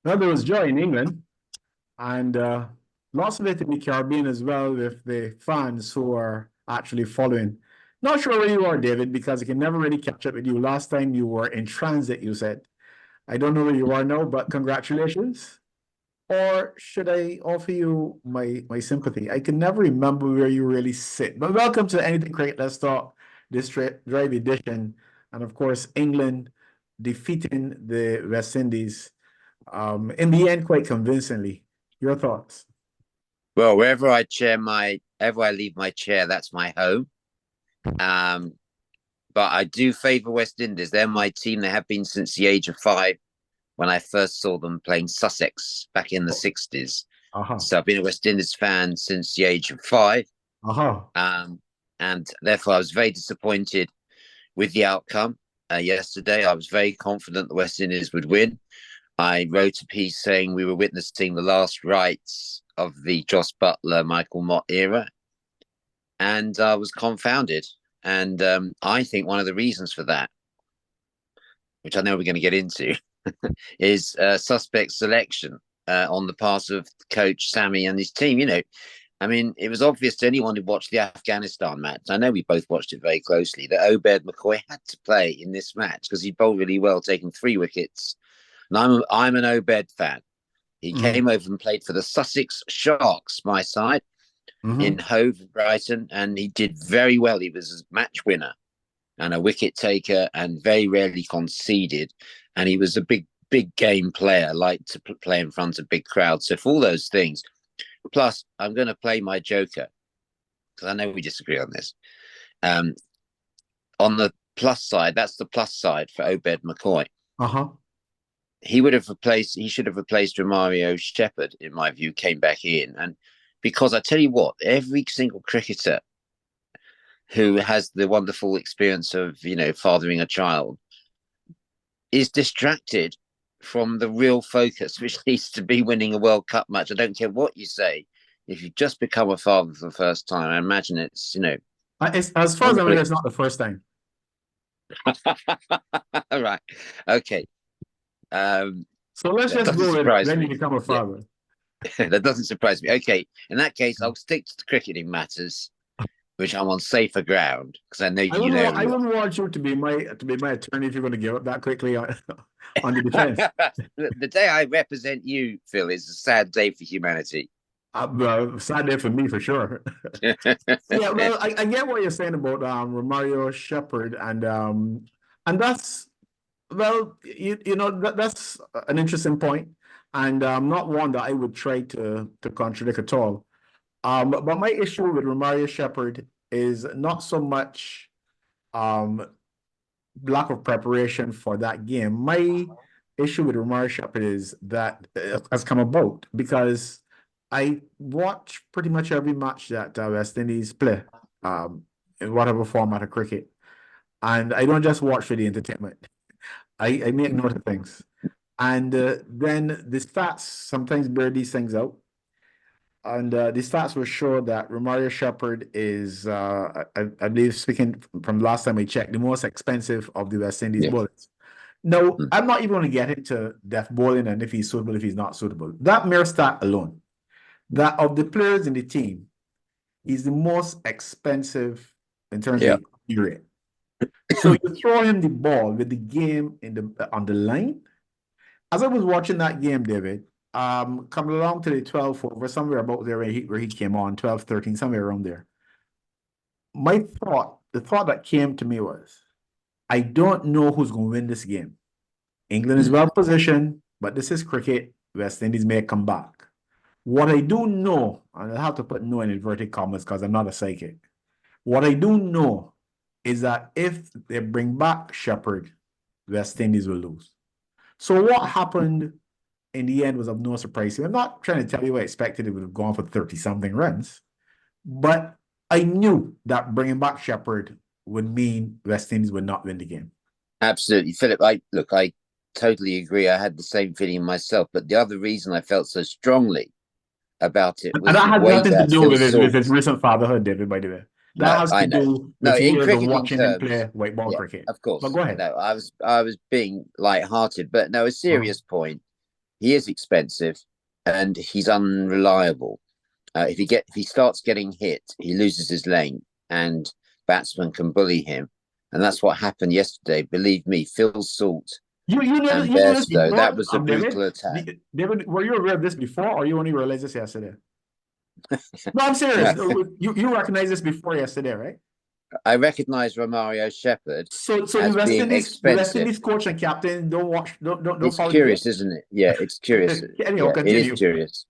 Well, there was joy in England and lots of it in the Caribbean as well with the fans who are actually following. Not sure where you are, David, because I can never really catch up with you. Last time you were in transit, you said. I don't know where you are now, but congratulations. Or should I offer you my sympathy? I can never remember where you really sit. But welcome to Anything Cricket. Let's Talk, this drive edition. And of course, England defeating the West Indies in the end quite convincingly. Your thoughts? Well, wherever I leave my chair, that's my home. Um, but I do favour West Indies. They're my team. They have been since the age of 5 when I first saw them playing Sussex back in the 60s. Uh-huh. So I've been a West Indies fan since the age of 5. Uh-huh. Um, and therefore I was very disappointed with the outcome yesterday. I was very confident the West Indies would win. I wrote a piece saying we were witnessing the last rites of the Joss Butler, Michael Mott era. And I was confounded. And I think one of the reasons for that, which I know we're going to get into, is suspect selection on the part of coach Sammy and his team. I mean, it was obvious to anyone who watched the Afghanistan match. I know we both watched it very closely that Obed McCoy had to play in this match because he bowled really well, taking 3 wickets. And I'm an Obed fan. He Mm-hmm. came over and played for the Sussex Sharks, my side, in Mm-hmm. Hove, Brighton, and he did very well. He was a match winner and a wicket taker and very rarely conceded. And he was a big game player, liked to play in front of big crowds. So for all those things, plus I'm going to play my joker because I know we disagree on this. Um, on the plus side, that's the plus side for Obed McCoy. Uh-huh. He should have replaced Romario Shepherd, in my view, came back in. And because I tell you what, every single cricketer who has the wonderful experience of, fathering a child is distracted from the real focus, which needs to be winning a World Cup match. I don't care what you say. If you've just become a father for the first time, I imagine it's, As far as I know, it's not the first time. All right. Okay. So let's That just doesn't go with surprise when you me. become a Yeah, father. that doesn't surprise me. Okay. In that case, I'll stick to the cricketing matters, which I'm on safer ground because I know you know I everyone. wouldn't want you to be my attorney if you're going to give up that quickly on the defense. The day I represent you, Phil, is a sad day for humanity. Sad day for me for sure. Yeah, well, I get what you're saying about Romario Shepherd and that's well, that's an interesting point, and not one that I would try to contradict at all. But my issue with Romario Shepherd is not so much um lack of preparation for that game. My issue with Romario Shepherd is that has come about because I watch pretty much every match that West Indies play, um, in whatever format of cricket, and I don't just watch for the entertainment. I make note of things, and then the stats sometimes bear these things out. And the stats will show that Romario Shepherd is, I believe, speaking from last time I checked, the most expensive of the West Indies Yeah. bowlers. No, I'm not even going to get into death bowling and if he's suitable, if he's not suitable. That mere stat alone, that of the players in the team, he's the most expensive in terms of Yeah. the rate. So you throw him the ball with the game on the line. As I was watching that game, David, coming along to the 12th over, somewhere about there where he came on, 12, 13, somewhere around there. The thought that came to me was, I don't know who's going to win this game. England is Mm. well positioned, but this is cricket. West Indies may come back. What I do know, and I have to put no in inverted commas because I'm not a psychic. What I do know is that if they bring back Shepherd, West Indies will lose. So what happened in the end was of no surprise to me. I'm not trying to tell you I expected it would have gone for 30 something runs, but I knew that bringing back Shepherd would mean West Indies would not win the game. Absolutely, Philip. I totally agree. I had the same feeling myself, but the other reason I felt so strongly about it And was that the has way nothing to that do Phil with his Salt. recent fatherhood, David, by the way. That No, has I to know. do No, with in years of cricketing watching him terms, play white ball yeah, cricket. of But course. go ahead. No, I was being light-hearted, but no, a Uh, serious point. He is expensive and he's unreliable. If he starts getting hit, he loses his lane, and batsmen can bully him, and that's what happened yesterday. Believe me, Phil Salt and you knew this Bairstow, that before, was a David? brutal attack. David, were you aware of this before, or you only realized this yesterday? No, I'm serious. No, You recognized this before yesterday, right? I recognise Romario Shepherd So as being The West expensive. Indies coach and captain don't watch, don't It's follow the game. curious, isn't it? Yeah, it's curious. Anyhow, Yeah, it is continue. curious.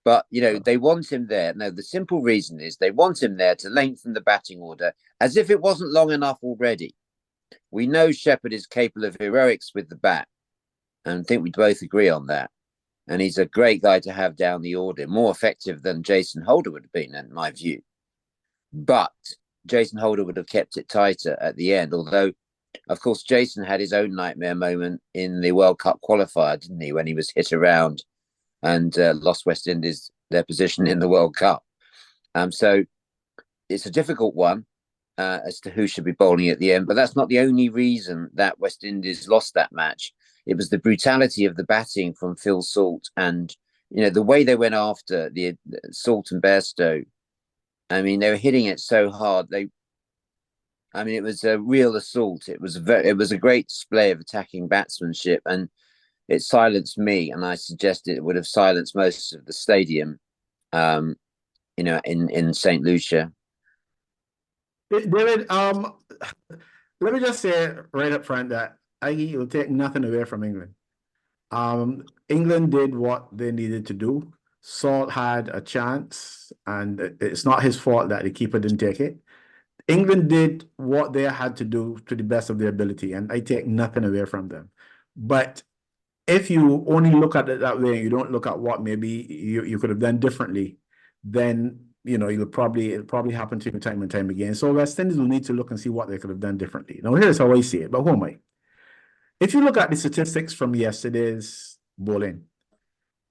But they want him there. No, the simple reason is they want him there to lengthen the batting order, as if it wasn't long enough already. We know Shepherd is capable of heroics with the bat, and I think we both agree on that. And he's a great guy to have down the order, more effective than Jason Holder would have been, in my view. But Jason Holder would have kept it tighter at the end, although, of course, Jason had his own nightmare moment in the World Cup qualifier, didn't he, when he was hit around and lost West Indies their position in the World Cup. So it's a difficult one as to who should be bowling at the end, but that's not the only reason that West Indies lost that match. It was the brutality of the batting from Phil Salt and the way they went after the Salt and Bairstow. I mean, they were hitting it so hard. It was a real assault. It was a great display of attacking batsmanship, and it silenced me. And I suggested it would have silenced most of the stadium, in St. Lucia. David, let me just say right up front that I will take nothing away from England. England did what they needed to do. Salt had a chance, and it's not his fault that the keeper didn't take it. England did what they had to do to the best of their ability, and I take nothing away from them. But if you only look at it that way, and you don't look at what maybe you could have done differently, then it'll probably happen to you time and time again. So West Indies will need to look and see what they could have done differently. Now, here's how I see it, but who am I? If you look at the statistics from yesterday's bowling,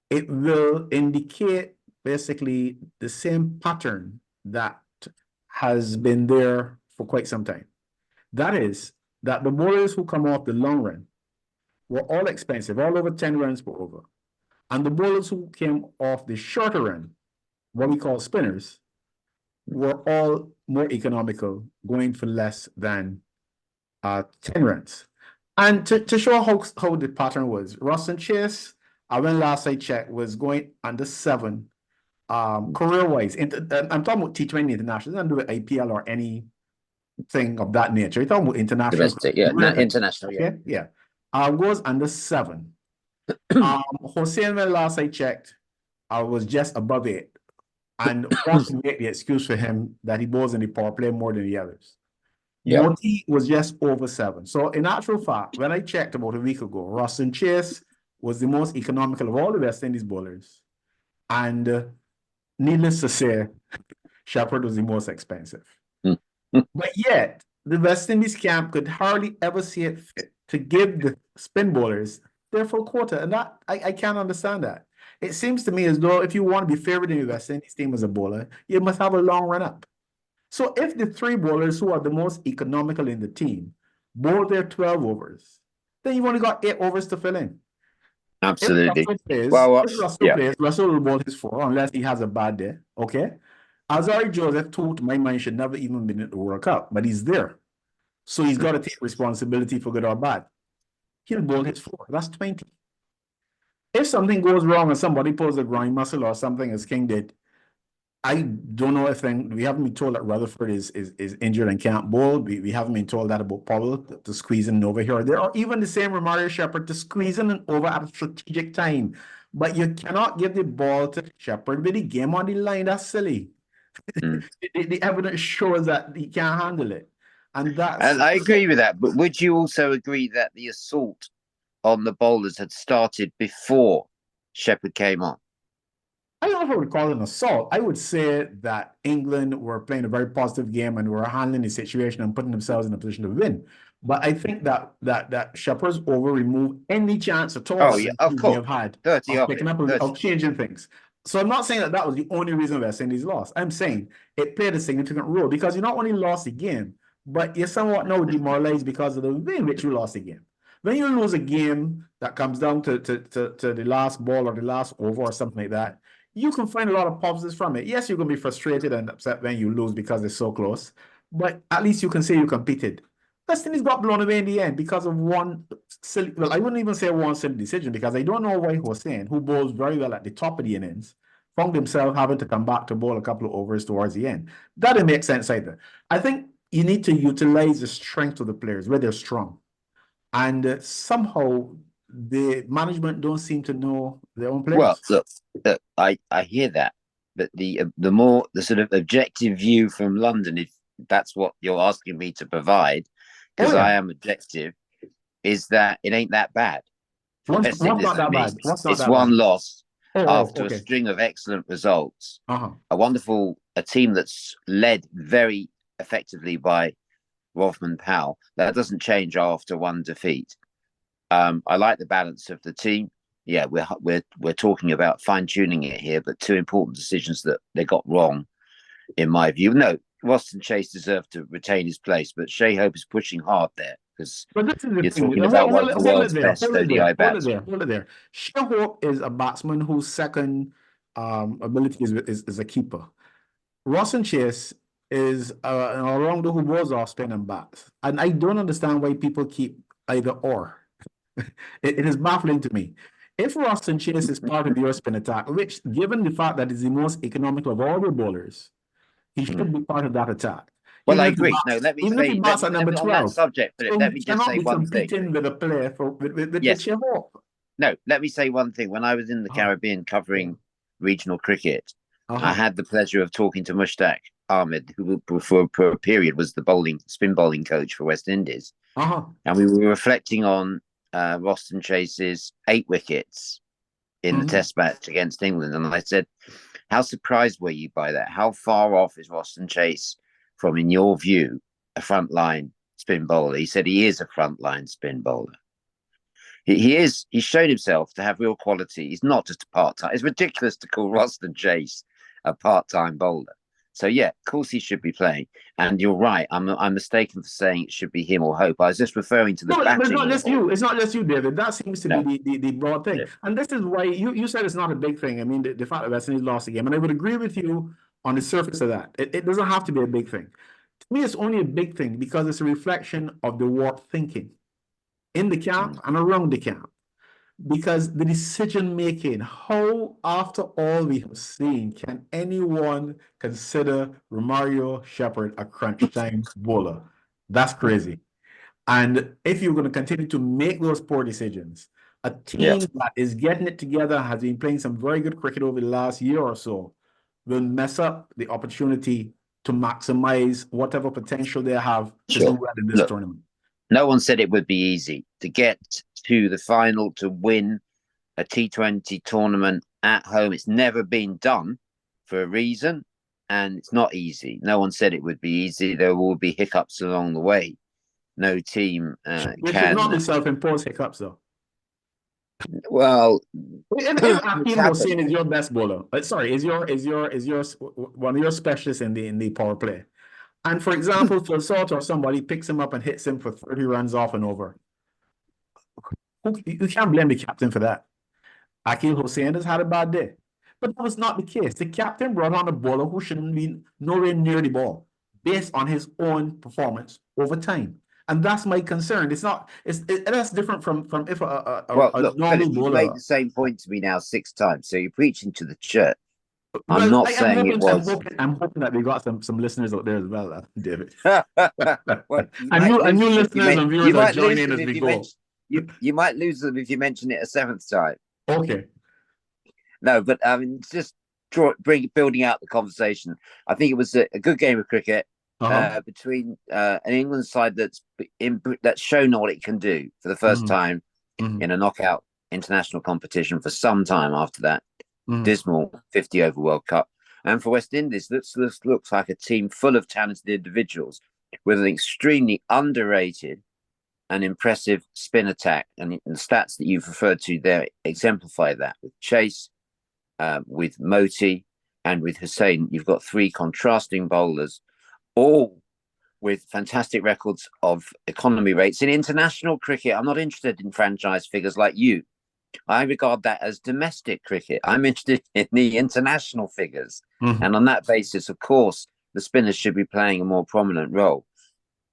it will indicate basically the same pattern that has been there for quite some time. That is that the bowlers who come off the long run were all expensive, all over 10 runs per over. And the bowlers who came off the shorter run, what we call spinners, were all more economical, going for less than 10 runs. And to show how the pattern was, Ruston Chase, when last I checked, was going under 7 career-wise. I'm talking about T20 international, doesn't do with IPL or anything of that nature. You're talking about international. Domestic, yeah, international, yeah. Okay, yeah. Goes under 7. Hossein, when last I checked, was just above 8. And one can make the excuse for him that he bowls in the power play more than the others. Yeah. Moti was just over 7. So in actual fact, when I checked about a week ago, Ruston Chase was the most economical of all the West Indies bowlers. And needless to say, Shepherd was the most expensive. But yet, the West Indies camp could hardly ever see it fit to give the spin bowlers their full quota. And that I can't understand that. It seems to me as though if you want to be favored in the West Indies team as a bowler, you must have a long run up. So if the 3 bowlers who are the most economical in the team bowl their 12 overs, then you've only got 8 overs to fill in. Absolutely. If Russell Yeah. plays, Russell will bowl his 4 unless he has a bad day. Okay. Alzarri Joseph, to my mind, should never even been in the World Cup, but he's there. So he's got to take responsibility for good or bad. He'll bowl his 4. That's 20. If something goes wrong and somebody pulls a groin muscle or something, as King did, I don't know if we haven't been told that Rutherford is injured and can't bowl. We haven't been told that about Powell to squeeze in over here or there, or even the same Romario Shepherd to squeeze in and over at a strategic time. But you cannot give the ball to Shepherd with the game on the line. That's silly. The evidence shows that he can't handle it. And I agree with that. But would you also agree that the assault on the bowlers had started before Shepherd came on? I don't know if I would call it an assault. I would say that England were playing a very positive game and were handling the situation and putting themselves in a position to win. But I think that Shepherd's over removed any chance at all that they have had 30 of picking up of changing things. So I'm not saying that that was the only reason West Indies lost. I'm saying it played a significant role because you not only lost the game, but you're somewhat now demoralized because of the way in which you lost the game. When you lose a game that comes down to the last ball or the last over or something like that, you can find a lot of positives from it. Yes, you're going to be frustrated and upset when you lose because it's so close, but at least you can say you competed. West Indies got blown away in the end because of one silly, well, I wouldn't even say one silly decision because I don't know why Hossein, who bowls very well at the top of the innings, found himself having to come back to bowl a couple of overs towards the end. That didn't make sense either. I think you need to utilize the strength of the players where they're strong. And somehow the management don't seem to know their own Well, players. look, I hear that, but the sort of objective view from London, if that's what you're asking me to provide, Oh because yeah, I am objective, is that it ain't that bad for what's West not Indies for that me. bad? What's not It's that bad? one loss Oh, after a okay. string of excellent results. Uh-huh. A team that's led very effectively by Rovman Powell. That doesn't change after one defeat. I like the balance of the team. Yeah, we're talking about fine tuning it here, but two important decisions that they got wrong, in my view. No, Roston Chase deserved to retain his place, but Shea Hope is pushing hard there because But this is the you're thing. talking about one of the Hold it world's there. best Hold it there. ODI Hold it batsmen. there. Hold it there. Shea Hope is a batsman whose second ability is a keeper. Rawson Chase is an all-rounder who goes off spin and bats. And I don't understand why people keep either or. It is baffling to me. If Rawson Chase is part of your spin attack, which, given the fact that he's the most economical of all the bowlers, he should be part of that attack. Well, I agree. No, Even if he bats at let number me on that 12, subject, Philip, so let he me just cannot say be one thing. competing with a player with Yes. Shea Hope. No, let me say one thing. When I was in the Caribbean covering regional cricket, I had the pleasure of talking to Mushtaq Ahmed, who for a period was the spin bowling coach for West Indies. And we were reflecting on Roston Chase's 8 wickets in the test match against England. And I said, how surprised were you by that? How far off is Roston Chase from, in your view, a frontline spin bowler? He said he is a frontline spin bowler. He's shown himself to have real quality. He's not just a part-time. It's ridiculous to call Roston Chase a part-time bowler. So yeah, of course he should be playing. And you're right. I'm mistaken for saying it should be him or Hope. I was just referring to the batting. But it's not just you. It's not just you, David. That seems to No. be the broad thing. And this is why you said it's not a big thing. I mean, the fact that West Indies lost the game, and I would agree with you on the surface of that. It doesn't have to be a big thing. To me, it's only a big thing because it's a reflection of the warped thinking in the camp and around the camp. Because the decision making, how after all we have seen, can anyone consider Romario Shepherd a crunch time bowler? That's crazy. And if you're going to continue to make those poor decisions, a team that is getting it together, has been playing some very good cricket over the last year or so, will mess up the opportunity to maximize whatever potential they have to do well in this tournament. No one said it would be easy to get to the final, to win a T20 tournament at home. It's never been done for a reason, and it's not easy. No one said it would be easy. There will be hiccups along the way. No team Which should not be self-imposed hiccups, though. Well, if Akeem Hossein is your best bowler, sorry, is your one of your specialists in the power play, and for example, Phil Salt or somebody picks him up and hits him for 30 runs off and over, you can't blame the captain for that. Akeem Hossein has had a bad day, but that was not the case. The captain brought on a bowler who shouldn't be nowhere near the ball based on his own performance over time. And that's my concern. That's different from if a normal Philip, bowler. you've made the same point to me now 6 times, so you're preaching to the church. I'm not saying it was. I'm hoping that we got some listeners out there as well, David. Well, and new listeners and viewers are joining as we go. You might lose them if you mention it a 7th time. Okay. No, but just building out the conversation. I think it was a good game of cricket between an England side that's shown what it can do for the first time in a knockout international competition for some time after that dismal 50-over World Cup. And for West Indies, this looks like a team full of talented individuals with an extremely underrated and impressive spin attack. And the stats that you've referred to there exemplify that, with Chase, with Moti and with Hussein. You've got three contrasting bowlers, all with fantastic records of economy rates. In international cricket, I'm not interested in franchise figures like you. I regard that as domestic cricket. I'm interested in the international figures. Mm-hmm. And on that basis, of course, the spinners should be playing a more prominent role.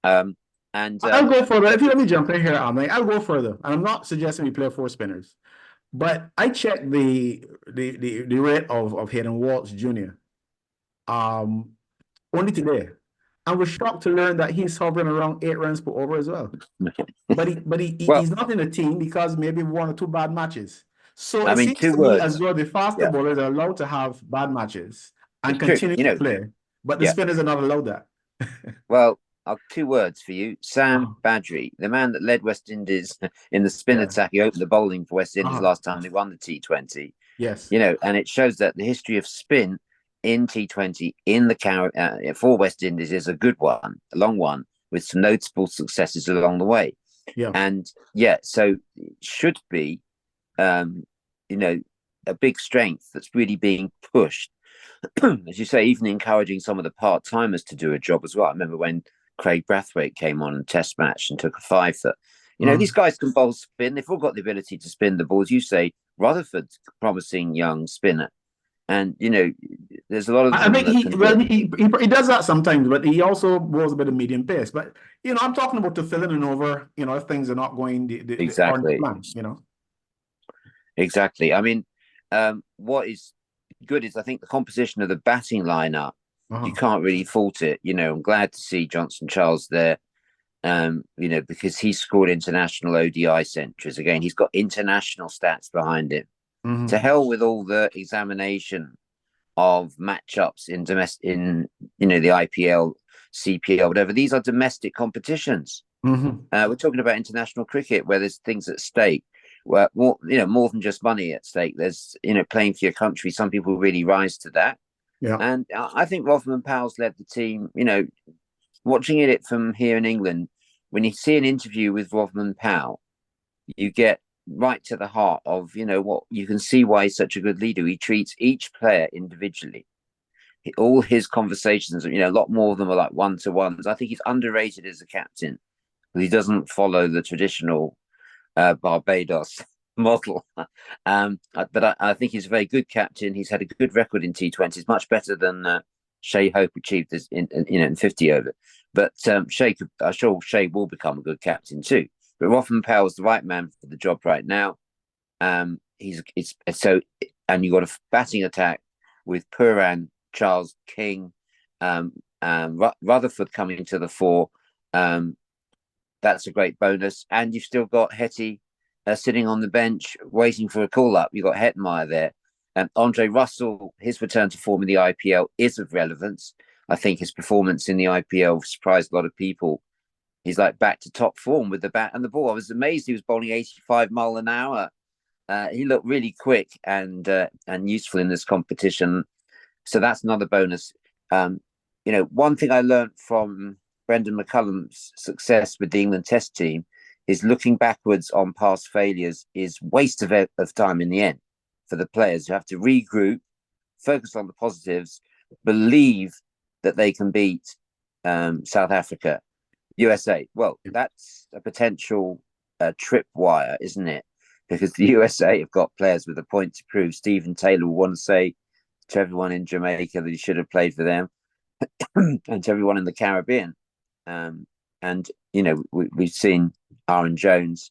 I'll go further. If you let me jump in here, I'll go further. And I'm not suggesting we play four spinners. But I checked the rate of Hayden Walsh Jr. Only today. I was shocked to learn that he's hovering around 8 runs per over as well. But he's not in the team because maybe 1 or 2 bad matches. So it seems to me as though the faster bowlers are allowed to have bad matches and continue to play. But the spinners are not allowed that. Well, 2 words for you. Sam Badri, the man that led West Indies in the spin attack. He opened the bowling for West Indies last time they won the T20. Yes. And it shows that the history of spin in T20 in the for West Indies is a good one, a long one, with some notable successes along the way. Yeah. And so it should be, a big strength that's really being pushed. As you say, even encouraging some of the part-timers to do a job as well. I remember when Craig Brathwaite came on in Test match and took a 5 that, these guys can bowl spin. They've all got the ability to spin the balls. You say Rutherford's promising young spinner. And, there's a lot of... I think he does that sometimes, but he also bowls a bit of medium pace. But, I'm talking about to fill in and over, if things are not going exactly. the plan, Exactly. I mean, what is good is I think the composition of the batting lineup, you can't really fault it. I'm glad to see Johnson Charles there, because he scored international ODI centuries. Again, he's got international stats behind him. Mm-hmm. To hell with all the examination of matchups in the IPL, CPL, whatever. These are domestic competitions. Mm-hmm. We're talking about international cricket where there's things at stake. Well, more than just money at stake. There's, playing for your country. Some people really rise to that. Yeah. And I think Rothman Powell's led the team. Watching it from here in England, when you see an interview with Rothman Powell, you get right to the heart of, what you can see why he's such a good leader. He treats each player individually. All his conversations, a lot more of them are like one-to-ones. I think he's underrated as a captain. He doesn't follow the traditional Barbados model. But I think he's a very good captain. He's had a good record in T20s, much better than Shea Hope achieved this in 50 over. But I'm sure Shea will become a good captain too. But Rothman Powell's the right man for the job right now. And you've got a batting attack with Puran, Charles, King, Rutherford coming to the fore. That's a great bonus. And you've still got Hetty sitting on the bench waiting for a call-up. You've got Hetmeyer there. And Andre Russell, his return to form in the IPL is of relevance. I think his performance in the IPL surprised a lot of people. He's like back to top form with the bat and the ball. I was amazed he was bowling 85 mile an hour. He looked really quick and useful in this competition. So that's another bonus. One thing I learned from Brendan McCullum's success with the England Test team is looking backwards on past failures is waste of time in the end for the players who have to regroup, focus on the positives, believe that they can beat South Africa, USA. Well, that's a potential tripwire, isn't it? Because the USA have got players with a point to prove. Stephen Taylor will want to say to everyone in Jamaica that he should have played for them and to everyone in the Caribbean. We've seen Aaron Jones,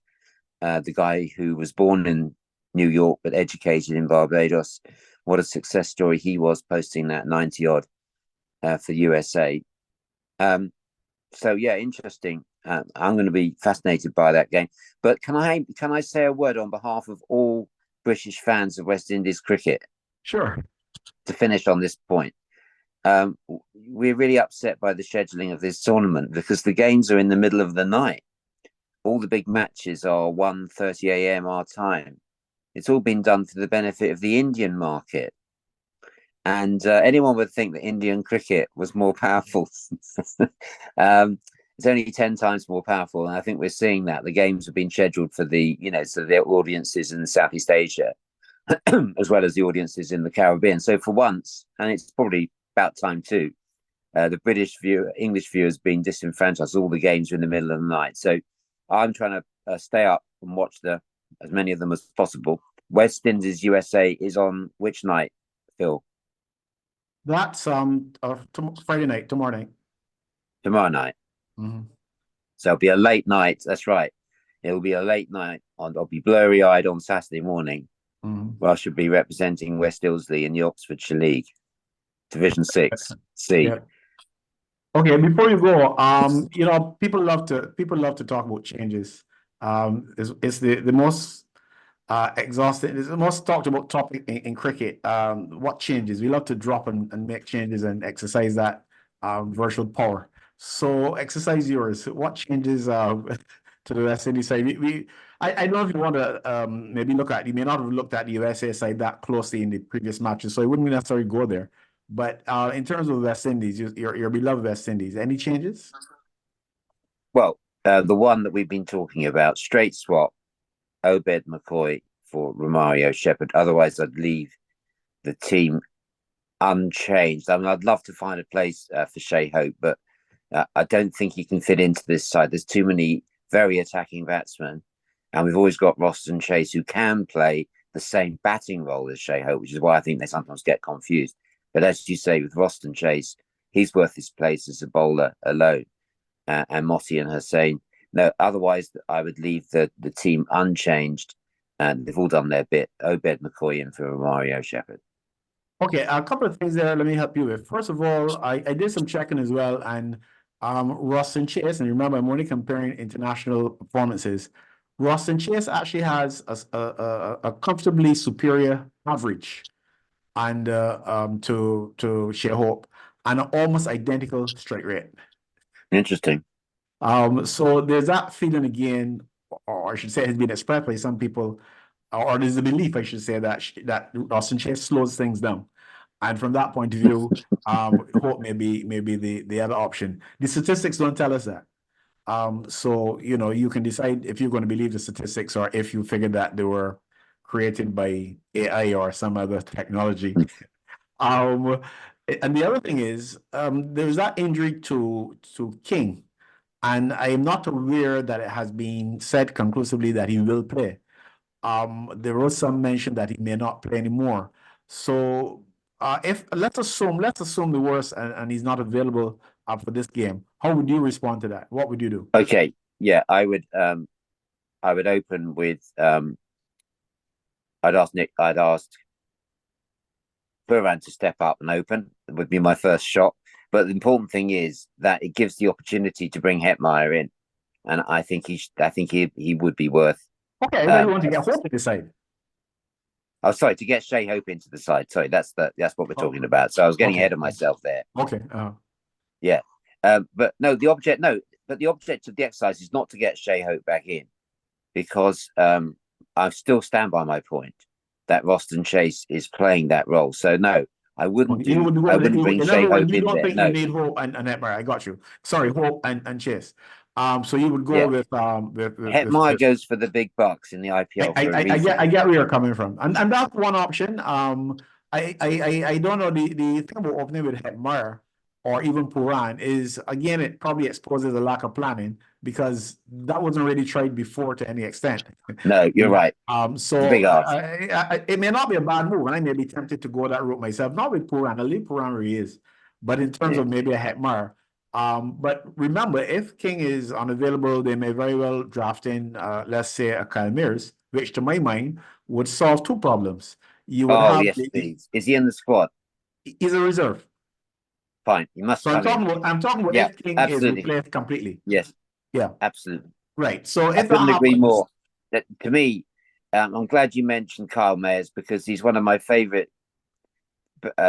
the guy who was born in New York but educated in Barbados. What a success story he was, posting that 90 odd for USA. Interesting. I'm going to be fascinated by that game. But can I say a word on behalf of all British fans of West Indies cricket? Sure. To finish on this point, we're really upset by the scheduling of this tournament because the games are in the middle of the night. All the big matches are 1:30 a.m. our time. It's all been done for the benefit of the Indian market. And anyone would think that Indian cricket was more powerful. It's only 10 times more powerful. And I think we're seeing that. The games have been scheduled for the audiences in Southeast Asia. as well as the audiences in the Caribbean. So for once, and it's probably about time too, the English viewers being disenfranchised. All the games are in the middle of the night. So I'm trying to stay up and watch as many of them as possible. West Indies USA is on which night, Phil? That's Friday night, tomorrow night. Tomorrow night. Mm-hmm. So it'll be a late night. That's right. It'll be a late night. I'll be blurry eyed on Saturday morning. Mm-hmm. Where I should be representing West Ilsley in the Oxfordshire League, Division 6 C. Yeah. Okay, before you go, people love to talk about changes. It's the most exhausting. It's the most talked about topic in cricket. What changes? We love to drop and make changes and exercise that virtual power. So exercise yours. What changes to the West Indies side? I don't know if you want to maybe look at. You may not have looked at the USA side that closely in the previous matches, so it wouldn't necessarily go there. But in terms of West Indies, your beloved West Indies, any changes? Well, the one that we've been talking about, straight swap, Obed McCoy for Romario Shepherd. Otherwise, I'd leave the team unchanged. I mean, I'd love to find a place for Shea Hope, but I don't think he can fit into this side. There's too many very attacking batsmen, and we've always got Roston Chase who can play the same batting role as Shea Hope, which is why I think they sometimes get confused. But as you say, with Roston Chase, he's worth his place as a bowler alone. And Motti and Hussain. No, otherwise I would leave the team unchanged, and they've all done their bit. Obed McCoy in for Romario Shepherd. Okay, a couple of things there. Let me help you with. First of all, I did some checking as well, and Roston Chase, and remember, I'm only comparing international performances. Roston Chase actually has a comfortably superior average, and to Shea Hope, and an almost identical strike rate. Interesting. So there's that feeling again, or I should say, has been expressed by some people, or there's a belief, I should say, that Austin Chase slows things down. And from that point of view, Hope may be the other option. The statistics don't tell us that. So you can decide if you're going to believe the statistics or if you figure that they were created by AI or some other technology. And the other thing is, there's that injury to King. And I am not aware that it has been said conclusively that he will play. There was some mention that he may not play anymore. So if let's assume the worst and he's not available for this game, how would you respond to that? What would you do? Okay, yeah, I would open with I'd ask Buran to step up and open. It would be my first shot. But the important thing is that it gives the opportunity to bring Hetmeyer in, and I think he would be worth. Okay, I really want to get Hope to decide. Oh, sorry, to get Shea Hope into the side. Sorry, that's what we're talking about. So I was getting ahead of myself there. Okay. Yeah. But the object of the exercise is not to get Shea Hope back in, because I still stand by my point that Roston Chase is playing that role. So no, I wouldn't bring Shea Hope in there. You need Hope and Hetmeyer. I got you. Sorry, Hope and Chase. So you would go with Hetmeyer goes for the big bucks in the IPL. I get where you're coming from, and that's one option. I don't know the thing about opening with Hetmeyer or even Puran is, again, it probably exposes a lack of planning because that wasn't really tried before to any extent. No, you're right. So it may not be a bad move, and I may be tempted to go that route myself. Not with Puran, I'll leave Puran where he is, but in terms of maybe a Hetmeyer. But remember, if King is unavailable, they may very well draft in, let's say, a Kyle Mears, which to my mind would solve two problems. You would have yes, please. Is he in the squad? He's a reserve. Fine, he must. So I'm talking about if King is replaced completely. Yes. Yeah. Absolutely. Right. So I couldn't agree more. That, to me, I'm glad you mentioned Kyle Mayers because he's one of my favourite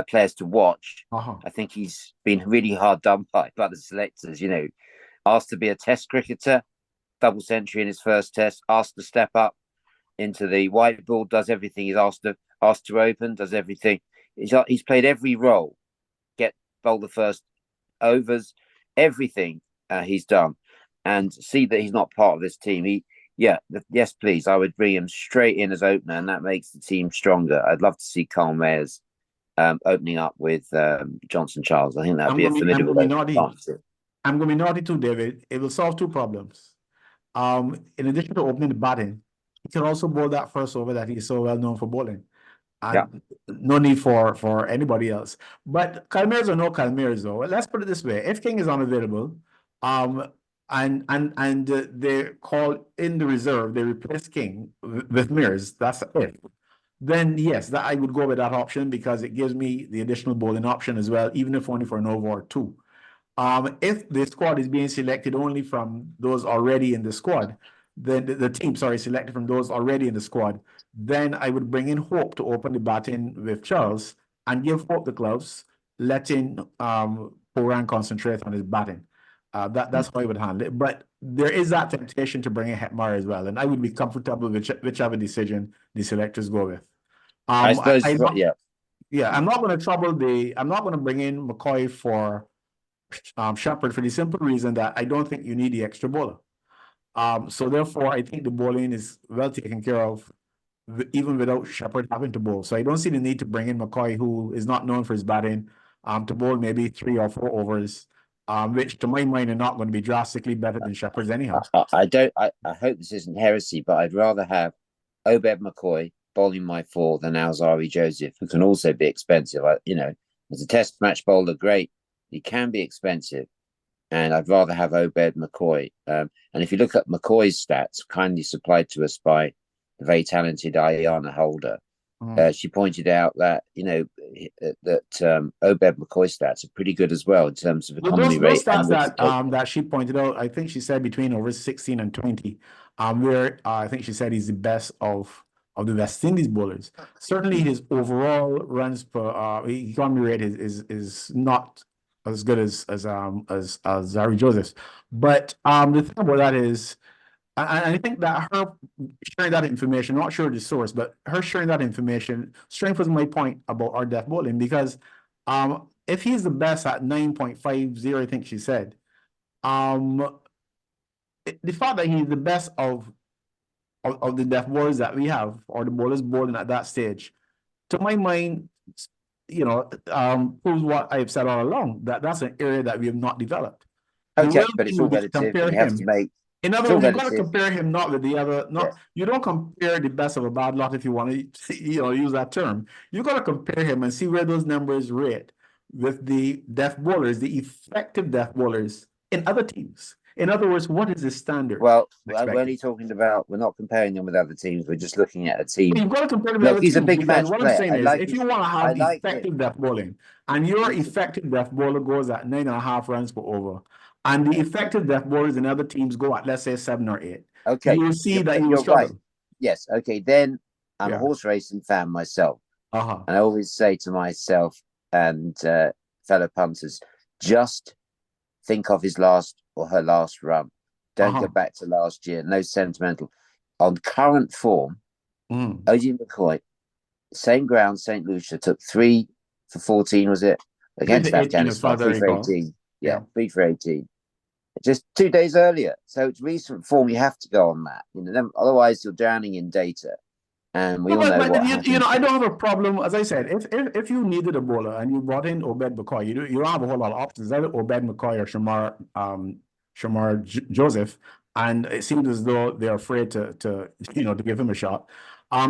players to watch. I think he's been really hard done by the selectors. Asked to be a Test cricketer, double century in his first Test. Asked to step up into the white ball, does everything. He's asked to open, does everything. He's played every role. Bowl the first overs, everything he's done, and see that he's not part of this team. Yeah, yes, please. I would bring him straight in as opener, and that makes the team stronger. I'd love to see Carl Mayers opening up with Johnson Charles. I think that'd be a I'm formidable gonna be naughty. partnership. I'm gonna be naughty too, David. It will solve two problems. In addition to opening the batting, he can also bowl that first over that he's so well known for bowling. Yeah. And no need for anybody else. But Calmeres or no Calmeres, though, let's put it this way: if King is unavailable, um, and they call in the reserve, they replace King with Mears. That's it. Then yes, that I would go with that option because it gives me the additional bowling option as well, even if only for an over or two. If the squad is being selected only from those already in the squad, then the team, sorry, selected from those already in the squad, then I would bring in Hope to open the batting with Charles and give Hope the gloves, letting Poran concentrate on his batting. That's how I would handle it. But there is that temptation to bring in Hetmar as well, and I would be comfortable with whichever decision the selectors go with. I suppose, yeah. Yeah, I'm not going to bring in McCoy for Shepherd for the simple reason that I don't think you need the extra bowler. So therefore, I think the bowling is well taken care of, even without Shepherd having to bowl. So I don't see the need to bring in McCoy, who is not known for his batting, to bowl maybe 3 or 4 overs, which to my mind are not going to be drastically better than Shepherd's anyhow. I hope this isn't heresy, but I'd rather have Obed McCoy bowling my 4 than Alzari Joseph, who can also be expensive. As a test match bowler, great. He can be expensive, and I'd rather have Obed McCoy. And if you look at McCoy's stats, kindly supplied to us by the very talented Ayana Holder, she pointed out that Obed McCoy stats are pretty good as well in terms of economy Those rate. stats that she pointed out, I think she said between over 16 and 20, where I think she said he's the best of the West Indies bowlers. Certainly, his overall runs per economy rate is not as good as Zari Joseph's. But the thing about that is, and I think that her sharing that information, not sure the source, but her sharing that information strengthens my point about our death bowling because if he's the best at 9.50, I think she said, the fact that he's the best of the death bowlers that we have, or the bowlers bowling at that stage, to my mind, proves what I've said all along, that that's an area that we have not developed. Okay, but it's all relative. Compare You have him. to make. In other words, you got to compare him not with the other. You don't compare the best of a bad lot if you want to, use that term. You got to compare him and see where those numbers rate with the death bowlers, the effective death bowlers in other teams. In other words, what is the standard? Well, we're only talking about. We're not comparing them with other teams. We're just looking at a team. You've got to compare them with other he's teams a big match what player. I'm saying is, if you want to have effective death bowling, and your effective death bowler goes at 9.5 runs per over, and the effective death bowlers in other teams go at, let's say, 7 or 8. Okay, you will see that you will struggle. Right. Yes. Okay. Then I'm a horse racing fan myself, and I always say to myself and fellow punters, just think of his last or her last run. Don't go back to last year. No sentimental. On current form, O.G. McCoy, same ground, St. Lucia, took 3 for 14, was it? Against Afghanistan, 3 for 18. Yeah, 3 for 18. Just 2 days earlier. So it's recent form. You have to go on that. Otherwise you're drowning in data. And we all know what happens. I don't have a problem. As I said, if you needed a bowler and you brought in Obed McCoy, you don't have a whole lot of options. Either Obed McCoy or Shamar Joseph, and it seems as though they're afraid to give him a shot.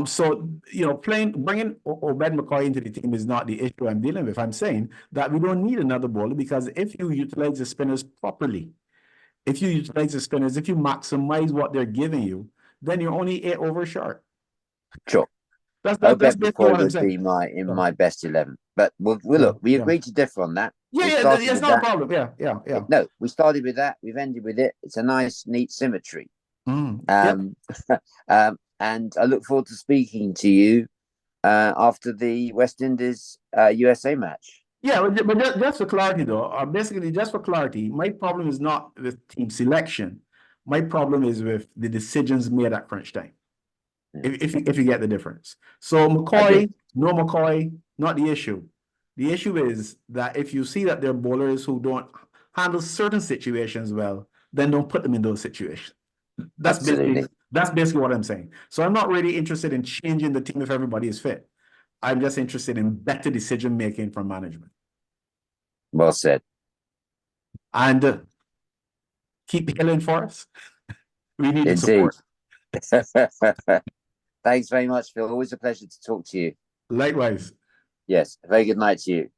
So bringing Obed McCoy into the team is not the issue I'm dealing with. I'm saying that we don't need another bowler because if you utilize the spinners properly, if you maximize what they're giving you, then you're only 8 overs short. Sure. That's basically what I'm saying. Would be my best 11. But we agreed to differ on that. It's not a problem. Yeah. No, we started with that. We've ended with it. It's a nice, neat symmetry. And I look forward to speaking to you after the West Indies USA match. Yeah, but just for clarity, though, basically, just for clarity, my problem is not with team selection. My problem is with the decisions made at crunch time. If you get the difference. So McCoy, no McCoy, not the issue. The issue is that if you see that there are bowlers who don't handle certain situations well, then don't put them in those situations. That's basically That's basically what I'm saying. So I'm not really interested in changing the team if everybody is fit. I'm just interested in better decision making from management. Well said. And keep healing for us. We need the Indeed. support. Thanks very much, Phil. Always a pleasure to talk to you. Likewise. Yes. A very good night to you.